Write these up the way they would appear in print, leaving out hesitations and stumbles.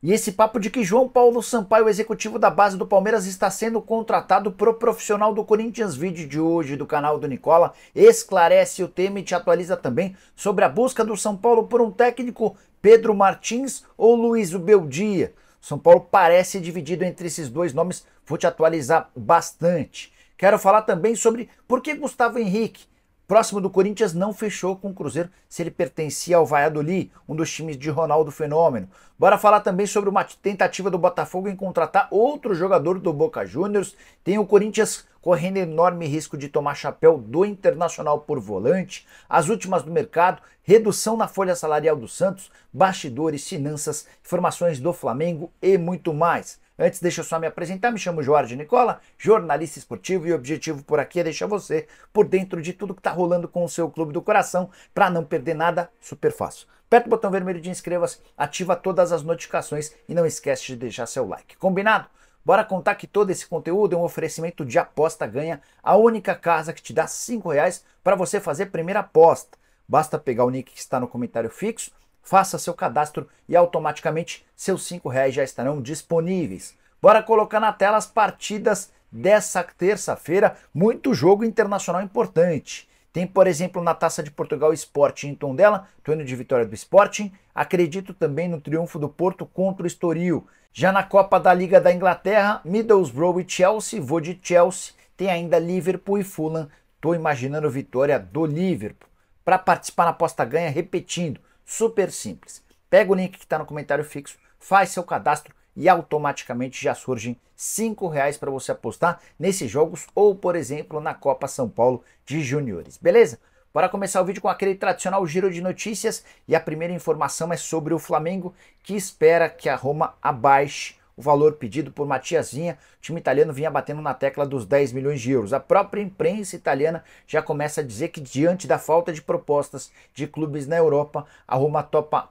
E esse papo de que João Paulo Sampaio, executivo da base do Palmeiras, está sendo contratado pro profissional do Corinthians, vídeo de hoje do canal do Nicola, esclarece o tema e te atualiza também sobre a busca do São Paulo por um técnico, Pedro Martins ou Luiz Beldia. São Paulo parece dividido entre esses dois nomes, vou te atualizar bastante. Quero falar também sobre por que Gustavo Henrique, próximo do Corinthians, não fechou com o Cruzeiro se ele pertencia ao Valladolid, um dos times de Ronaldo Fenômeno. Bora falar também sobre uma tentativa do Botafogo em contratar outro jogador do Boca Juniors. Tem o Corinthians correndo enorme risco de tomar chapéu do Internacional por volante, as últimas do mercado, redução na folha salarial do Santos, bastidores, finanças, informações do Flamengo e muito mais. Antes, deixa eu só me apresentar, me chamo Jorge Nicola, jornalista esportivo, e o objetivo por aqui é deixar você por dentro de tudo que está rolando com o seu clube do coração, para não perder nada, super fácil. Aperta o botão vermelho de inscreva-se, ativa todas as notificações e não esquece de deixar seu like. Combinado? Bora contar que todo esse conteúdo é um oferecimento de Aposta Ganha, a única casa que te dá R$5 para você fazer primeira aposta. Basta pegar o link que está no comentário fixo, faça seu cadastro e automaticamente seus R$5 já estarão disponíveis. Bora colocar na tela as partidas dessa terça-feira, muito jogo internacional importante. Tem, por exemplo, na Taça de Portugal Sporting em Tondela, tô indo de vitória do Sporting, acredito também no triunfo do Porto contra o Estoril. Já na Copa da Liga da Inglaterra, Middlesbrough e Chelsea, vou de Chelsea, tem ainda Liverpool e Fulham, tô imaginando vitória do Liverpool. Para participar na aposta ganha, repetindo, super simples. Pega o link que está no comentário fixo, faz seu cadastro e automaticamente já surgem R$5 para você apostar nesses jogos ou, por exemplo, na Copa São Paulo de Juniores. Beleza? Bora começar o vídeo com aquele tradicional giro de notícias e a primeira informação é sobre o Flamengo, que espera que a Roma abaixe o valor pedido por Matias Vinha. O time italiano vinha batendo na tecla dos 10 milhões de euros. A própria imprensa italiana já começa a dizer que, diante da falta de propostas de clubes na Europa, a Roma topa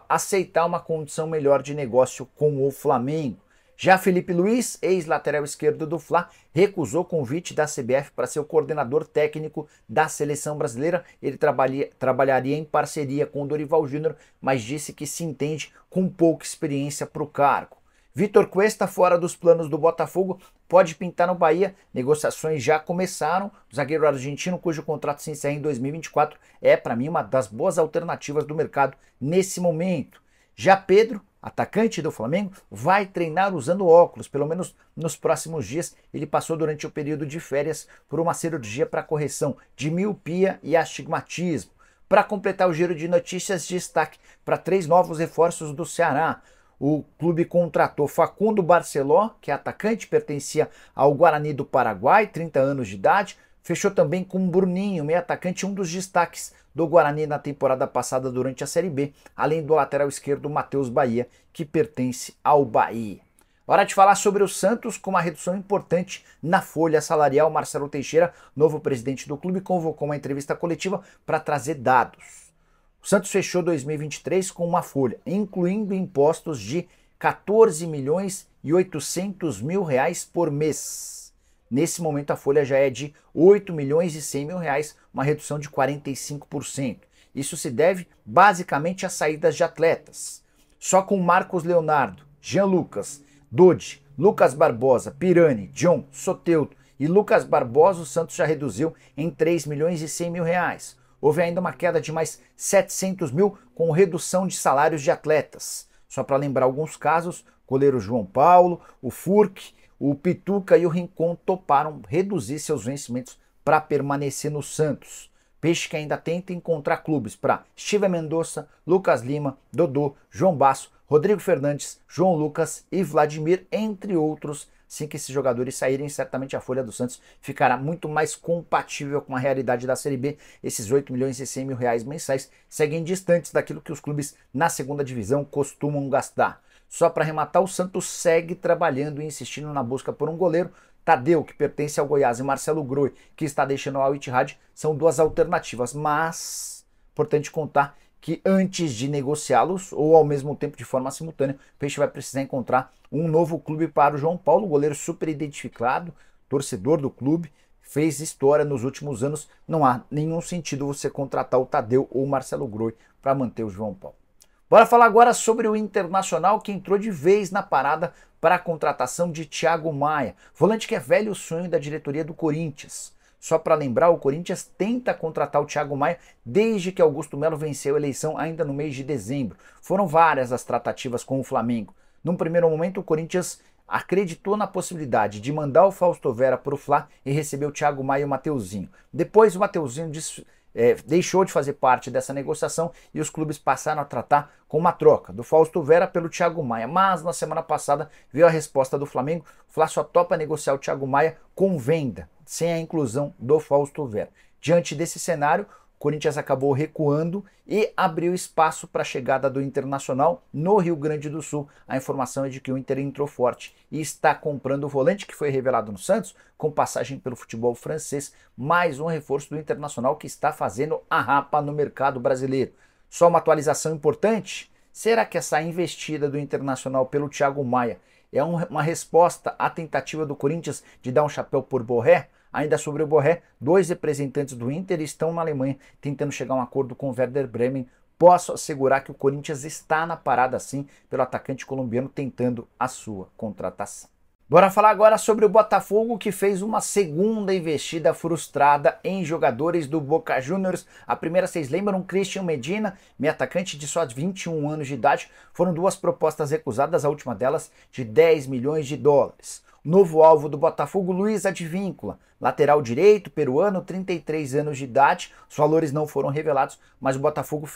aceitar uma condição melhor de negócio com o Flamengo. Já Felipe Luiz, ex-lateral esquerdo do Fla, recusou convite da CBF para ser o coordenador técnico da seleção brasileira. Ele trabalharia em parceria com o Dorival Júnior, mas disse que se entende com pouca experiência para o cargo. Vitor Cuesta, fora dos planos do Botafogo, pode pintar no Bahia. Negociações já começaram. O zagueiro argentino, cujo contrato se encerra em 2024, é para mim uma das boas alternativas do mercado nesse momento. Já Pedro, atacante do Flamengo, vai treinar usando óculos, pelo menos nos próximos dias. Ele passou durante o período de férias por uma cirurgia para correção de miopia e astigmatismo. Para completar o giro de notícias, destaque para 3 novos reforços do Ceará. O clube contratou Facundo Barceló, que é atacante, pertencia ao Guarani do Paraguai, 30 anos de idade. Fechou também com Bruninho, meio atacante, um dos destaques do Guarani na temporada passada durante a Série B, além do lateral esquerdo Matheus Bahia, que pertence ao Bahia. Hora de falar sobre o Santos, com uma redução importante na folha salarial. Marcelo Teixeira, novo presidente do clube, convocou uma entrevista coletiva para trazer dados. O Santos fechou 2023 com uma folha, incluindo impostos, de R$14.800.000 por mês. Nesse momento a folha já é de R$8.100.000, uma redução de 45%. Isso se deve basicamente às saídas de atletas. Só com Marcos Leonardo, Jean Lucas, Dodi, Lucas Barbosa, Pirani, John, Soteldo e Lucas Barbosa, o Santos já reduziu em R$3.100.000. Houve ainda uma queda de mais 700 mil com redução de salários de atletas. Só para lembrar alguns casos, o goleiro João Paulo, o Furk, o Pituca e o Rincon toparam reduzir seus vencimentos para permanecer no Santos. Peixe que ainda tenta encontrar clubes para Steven Mendonça, Lucas Lima, Dodô, João Basso, Rodrigo Fernandes, João Lucas e Vladimir, entre outros. Assim que esses jogadores saírem, certamente a folha do Santos ficará muito mais compatível com a realidade da Série B. Esses R$8.100.000 mensais seguem distantes daquilo que os clubes na segunda divisão costumam gastar. Só para arrematar, o Santos segue trabalhando e insistindo na busca por um goleiro. Tadeu, que pertence ao Goiás, e Marcelo Groi, que está deixando o Al Ittihad, são duas alternativas, mas importante contar que antes de negociá-los, ou ao mesmo tempo de forma simultânea, o Peixe vai precisar encontrar um novo clube para o João Paulo, goleiro super identificado, torcedor do clube, fez história nos últimos anos. Não há nenhum sentido você contratar o Tadeu ou o Marcelo Groi para manter o João Paulo. Bora falar agora sobre o Internacional, que entrou de vez na parada para a contratação de Thiago Maia, volante que é velho sonho da diretoria do Corinthians. Só para lembrar, o Corinthians tenta contratar o Thiago Maia desde que Augusto Melo venceu a eleição ainda no mês de dezembro. Foram várias as tratativas com o Flamengo. Num primeiro momento, o Corinthians acreditou na possibilidade de mandar o Fausto Vera para o Fla e receber o Thiago Maia e o Mateuzinho. Depois o Mateuzinho deixou de fazer parte dessa negociação e os clubes passaram a tratar com uma troca do Fausto Vera pelo Thiago Maia. Mas na semana passada veio a resposta do Flamengo. O Fla só topa negociar o Thiago Maia com venda, sem a inclusão do Fausto Vera. Diante desse cenário, o Corinthians acabou recuando e abriu espaço para a chegada do Internacional no Rio Grande do Sul. A informação é de que o Inter entrou forte e está comprando o volante que foi revelado no Santos, com passagem pelo futebol francês, mais um reforço do Internacional que está fazendo a rapa no mercado brasileiro. Só uma atualização importante: será que essa investida do Internacional pelo Thiago Maia é uma resposta à tentativa do Corinthians de dar um chapéu por Borré? Ainda sobre o Borré, 2 representantes do Inter estão na Alemanha tentando chegar a um acordo com o Werder Bremen. Posso assegurar que o Corinthians está na parada sim pelo atacante colombiano tentando a sua contratação. Bora falar agora sobre o Botafogo, que fez uma segunda investida frustrada em jogadores do Boca Juniors. A primeira, vocês lembram, Christian Medina, meio atacante de só 21 anos de idade. Foram 2 propostas recusadas, a última delas de 10 milhões de dólares. Novo alvo do Botafogo, Luiz Advíncula, lateral direito, peruano, 33 anos de idade. Os valores não foram revelados, mas o Botafogo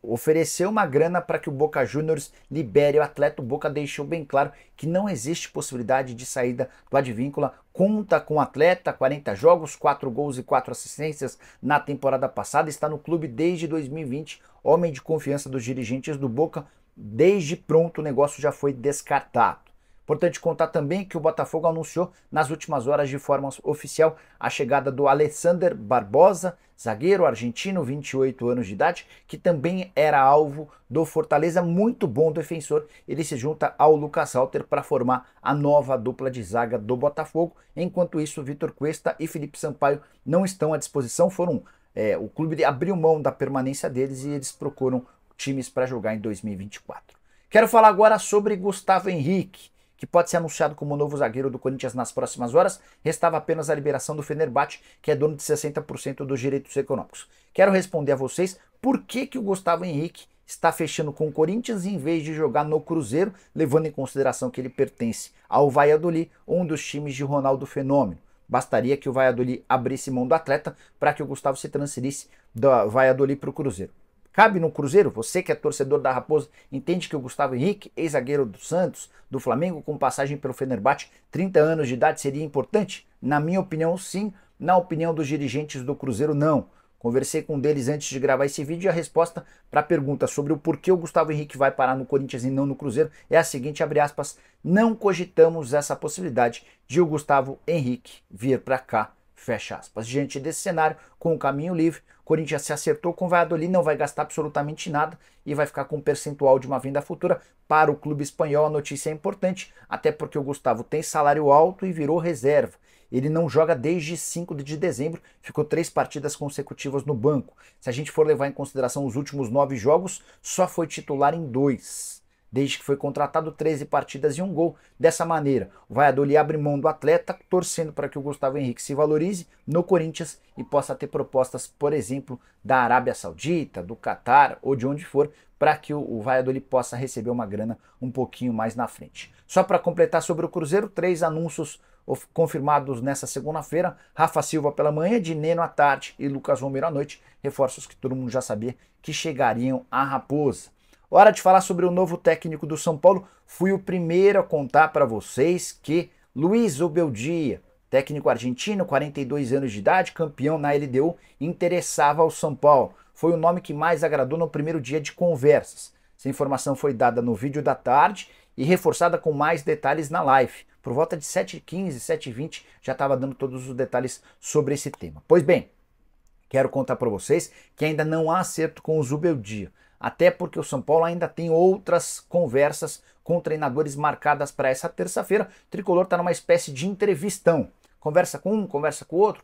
ofereceu uma grana para que o Boca Juniors libere o atleta. O Boca deixou bem claro que não existe possibilidade de saída do Advíncula. Conta com o atleta, 40 jogos, 4 gols e 4 assistências na temporada passada. Está no clube desde 2020, homem de confiança dos dirigentes do Boca. Desde pronto o negócio já foi descartado. Importante contar também que o Botafogo anunciou nas últimas horas de forma oficial a chegada do Alexander Barbosa, zagueiro argentino, 28 anos de idade, que também era alvo do Fortaleza, muito bom defensor. Ele se junta ao Lucas Halter para formar a nova dupla de zaga do Botafogo. Enquanto isso, Vitor Cuesta e Felipe Sampaio não estão à disposição. O clube abriu mão da permanência deles e eles procuram times para jogar em 2024. Quero falar agora sobre Gustavo Henrique, que pode ser anunciado como novo zagueiro do Corinthians nas próximas horas. Restava apenas a liberação do Fenerbahçe, que é dono de 60% dos direitos econômicos. Quero responder a vocês por que o Gustavo Henrique está fechando com o Corinthians em vez de jogar no Cruzeiro, levando em consideração que ele pertence ao Valladolid, um dos times de Ronaldo Fenômeno. Bastaria que o Valladolid abrisse mão do atleta para que o Gustavo se transferisse do Valladolid para o Cruzeiro. Cabe no Cruzeiro? Você que é torcedor da Raposa entende que o Gustavo Henrique, ex-zagueiro do Santos, do Flamengo, com passagem pelo Fenerbahçe, 30 anos de idade, seria importante? Na minha opinião, sim. Na opinião dos dirigentes do Cruzeiro, não. Conversei com um deles antes de gravar esse vídeo e a resposta para a pergunta sobre o porquê o Gustavo Henrique vai parar no Corinthians e não no Cruzeiro é a seguinte, abre aspas: não cogitamos essa possibilidade de o Gustavo Henrique vir para cá, fecha aspas. Diante desse cenário, com o caminho livre, o Corinthians se acertou com o Valladolid, não vai gastar absolutamente nada e vai ficar com um percentual de uma venda futura. Para o clube espanhol a notícia é importante, até porque o Gustavo tem salário alto e virou reserva. Ele não joga desde 5 de dezembro, ficou 3 partidas consecutivas no banco. Se a gente for levar em consideração os últimos 9 jogos, só foi titular em 2. Desde que foi contratado, 13 partidas e 1 gol. Dessa maneira, o Valladolid abre mão do atleta, torcendo para que o Gustavo Henrique se valorize no Corinthians e possa ter propostas, por exemplo, da Arábia Saudita, do Catar ou de onde for, para que o Valladolid possa receber uma grana um pouquinho mais na frente. Só para completar sobre o Cruzeiro, 3 anúncios confirmados nessa segunda-feira: Rafa Silva pela manhã, Dineno à tarde e Lucas Romero à noite. Reforços que todo mundo já sabia que chegariam à Raposa. Hora de falar sobre o novo técnico do São Paulo. Fui o primeiro a contar para vocês que Luiz Obeldia, técnico argentino, 42 anos de idade, campeão na LDU, interessava ao São Paulo. Foi o nome que mais agradou no primeiro dia de conversas. Essa informação foi dada no vídeo da tarde e reforçada com mais detalhes na live. Por volta de 7h15, 7h20, já estava dando todos os detalhes sobre esse tema. Pois bem, quero contar para vocês que ainda não há acerto com o Zubeldia. Até porque o São Paulo ainda tem outras conversas com treinadores marcadas para essa terça-feira. O Tricolor está numa espécie de entrevistão. Conversa com um, conversa com outro,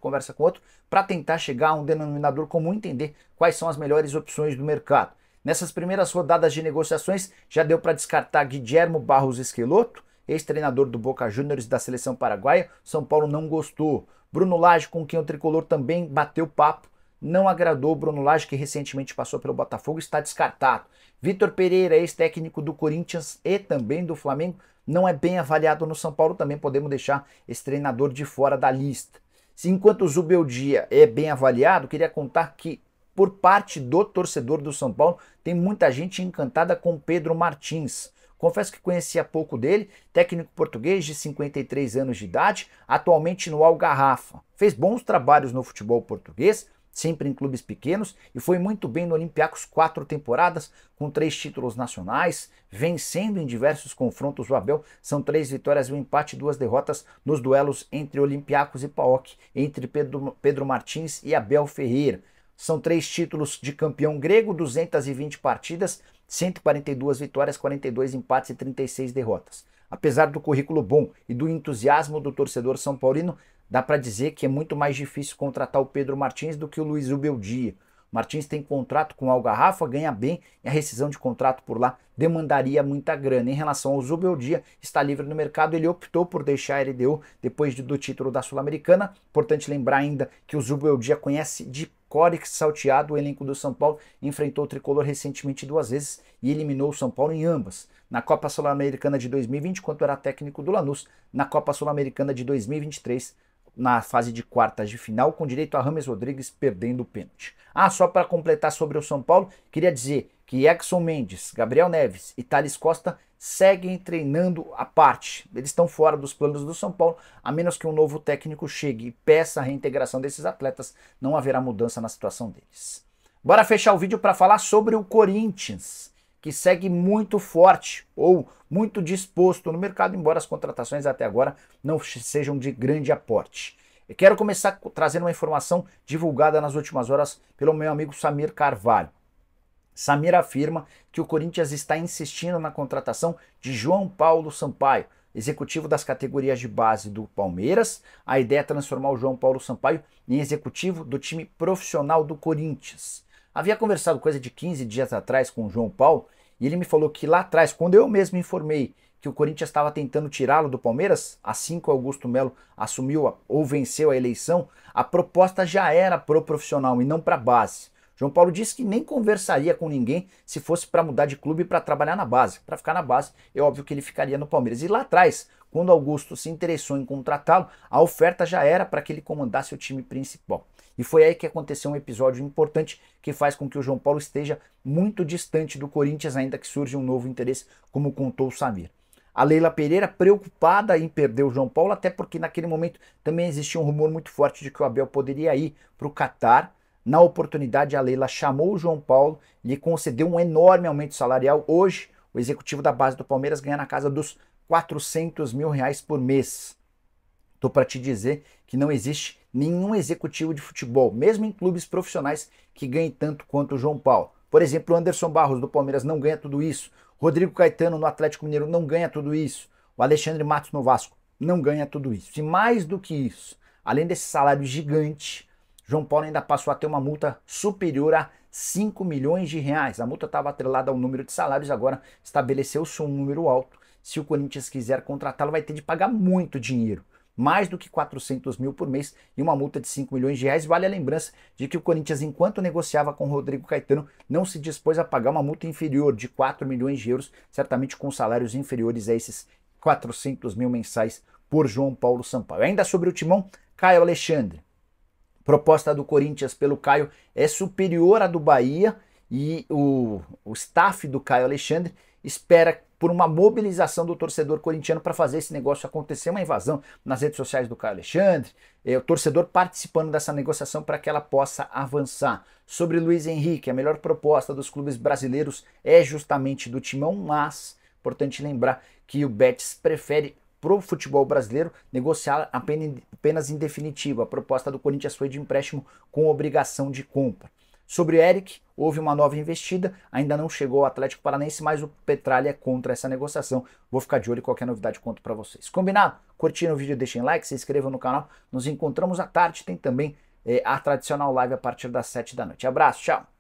para tentar chegar a um denominador comum, entender quais são as melhores opções do mercado. Nessas primeiras rodadas de negociações, já deu para descartar Guillermo Barros Esqueloto, ex-treinador do Boca Juniors da seleção paraguaia. São Paulo não gostou. Bruno Lage, com quem o tricolor também bateu papo, não agradou. Bruno Lage, que recentemente passou pelo Botafogo, está descartado. Vitor Pereira, ex-técnico do Corinthians e também do Flamengo, não é bem avaliado no São Paulo. Também podemos deixar esse treinador de fora da lista. Enquanto o Zubeldia é bem avaliado, queria contar que por parte do torcedor do São Paulo tem muita gente encantada com Pedro Martins. Confesso que conhecia pouco dele, técnico português de 53 anos de idade, atualmente no Algarrafa. Fez bons trabalhos no futebol português, sempre em clubes pequenos, e foi muito bem no Olympiacos 4 temporadas, com 3 títulos nacionais, vencendo em diversos confrontos o Abel. São 3 vitórias, um empate e 2 derrotas nos duelos entre Olympiacos e PAOK, entre Pedro Martins e Abel Ferreira. São 3 títulos de campeão grego, 220 partidas, 142 vitórias, 42 empates e 36 derrotas. Apesar do currículo bom e do entusiasmo do torcedor são paulino, dá para dizer que é muito mais difícil contratar o Pedro Martins do que o Luiz Zubeldia. Martins tem contrato com o Algarrafa, ganha bem, e a rescisão de contrato por lá demandaria muita grana. Em relação ao Zubeldia, está livre no mercado, ele optou por deixar a LDU depois do título da Sul-Americana. Importante lembrar ainda que o Zubeldia conhece de core salteado o elenco do São Paulo, enfrentou o tricolor recentemente 2 vezes e eliminou o São Paulo em ambas. Na Copa Sul-Americana de 2020, quando era técnico do Lanús, na Copa Sul-Americana de 2023, na fase de quartas de final, com direito a James Rodrigues perdendo o pênalti. Só para completar sobre o São Paulo, queria dizer que Exson Mendes, Gabriel Neves e Thales Costa seguem treinando à parte. Eles estão fora dos planos do São Paulo, a menos que um novo técnico chegue e peça a reintegração desses atletas, não haverá mudança na situação deles. Bora fechar o vídeo para falar sobre o Corinthians, que segue muito forte ou muito disposto no mercado, embora as contratações até agora não sejam de grande aporte. Eu quero começar trazendo uma informação divulgada nas últimas horas pelo meu amigo Samir Carvalho. Samir afirma que o Corinthians está insistindo na contratação de João Paulo Sampaio, executivo das categorias de base do Palmeiras. A ideia é transformar o João Paulo Sampaio em executivo do time profissional do Corinthians. Havia conversado coisa de 15 dias atrás com o João Paulo, e ele me falou que lá atrás, quando eu mesmo informei que o Corinthians estava tentando tirá-lo do Palmeiras, assim que o Augusto Melo assumiu ou venceu a eleição, a proposta já era pro profissional e não para base. João Paulo disse que nem conversaria com ninguém se fosse para mudar de clube para trabalhar na base. Para ficar na base, é óbvio que ele ficaria no Palmeiras. E lá atrás, quando Augusto se interessou em contratá-lo, a oferta já era para que ele comandasse o time principal. E foi aí que aconteceu um episódio importante que faz com que o João Paulo esteja muito distante do Corinthians, ainda que surja um novo interesse, como contou o Samir. A Leila Pereira, preocupada em perder o João Paulo, até porque naquele momento também existia um rumor muito forte de que o Abel poderia ir para o Catar. Na oportunidade, a Leila chamou o João Paulo, lhe concedeu um enorme aumento salarial. Hoje, o executivo da base do Palmeiras ganha na casa dos R$400 mil por mês. Estou para te dizer que não existe nenhum executivo de futebol, mesmo em clubes profissionais, que ganhe tanto quanto o João Paulo. Por exemplo, o Anderson Barros do Palmeiras não ganha tudo isso. Rodrigo Caetano no Atlético Mineiro não ganha tudo isso. O Alexandre Matos no Vasco não ganha tudo isso. E mais do que isso, além desse salário gigante, João Paulo ainda passou a ter uma multa superior a R$5 milhões. A multa estava atrelada ao número de salários, agora estabeleceu-se um número alto. Se o Corinthians quiser contratá-lo, vai ter de pagar muito dinheiro. Mais do que R$400 mil por mês e uma multa de R$5 milhões. Vale a lembrança de que o Corinthians, enquanto negociava com o Rodrigo Caetano, não se dispôs a pagar uma multa inferior de €4 milhões, certamente com salários inferiores a esses R$400 mil mensais por João Paulo Sampaio. Ainda sobre o timão, Caio Alexandre. Proposta do Corinthians pelo Caio é superior à do Bahia e o staff do Caio Alexandre espera por uma mobilização do torcedor corintiano para fazer esse negócio acontecer, uma invasão nas redes sociais do Caio Alexandre, o torcedor participando dessa negociação para que ela possa avançar. Sobre Luiz Henrique, a melhor proposta dos clubes brasileiros é justamente do timão, mas importante lembrar que o Betis prefere para o futebol brasileiro negociar apenas em definitivo. A proposta do Corinthians foi de empréstimo com obrigação de compra. Sobre o Eric, houve uma nova investida, ainda não chegou ao Atlético Paranaense, mas o Petralha é contra essa negociação. Vou ficar de olho e qualquer novidade conto para vocês. Combinado? Curtiram o vídeo, deixem like, se inscrevam no canal. Nos encontramos à tarde, tem também a tradicional live a partir das 7 da noite. Abraço, tchau!